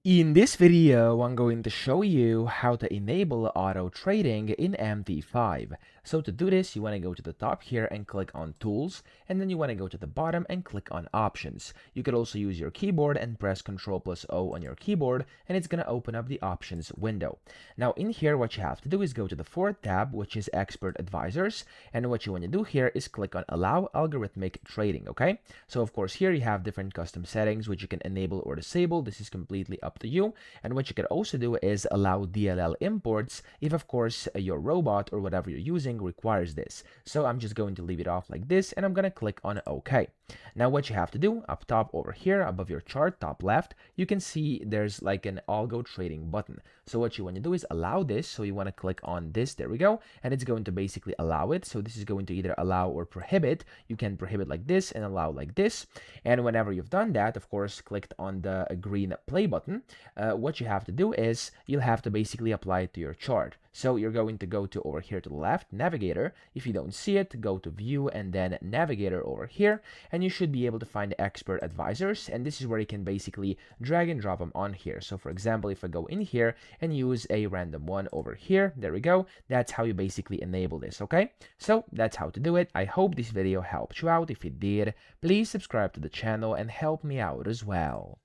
In this video, I'm going to show you how to enable auto trading in MT5. So to do this, you want to go to the top here and click on Tools, and then you want to go to the bottom and click on Options. You could also use your keyboard and press Ctrl+O on your keyboard, and it's going to open up the Options window. Now in here, what you have to do is go to the fourth tab, which is Expert Advisors, and what you want to do here is click on Allow Algorithmic Trading, okay? So of course here you have different custom settings which you can enable or disable. This is completely up to you. And what you can also do is allow DLL imports if of course your robot or whatever you're using requires this. So I'm just going to leave it off like this, and I'm going to click on OK. Now what you have to do up top over here above your chart, top left, you can see there's like an algo trading button. So what you want to do is allow this. So you want to click on this, there we go, and it's going to basically allow it. So this is going to either allow or prohibit. You can prohibit like this and allow like this. And whenever you've done that, of course, clicked on the green play button, what you have to do is you'll have to basically apply it to your chart. So you're going to go to over here to the left, Navigator. If you don't see it, go to View and then Navigator over here, and you should be able to find Expert Advisors, and this is where you can basically drag and drop them on here. So for example, if I go in here and use a random one over here, there we go, that's how you basically enable this, okay? So that's how to do it. I hope this video helped you out. If it did, please subscribe to the channel and help me out as well.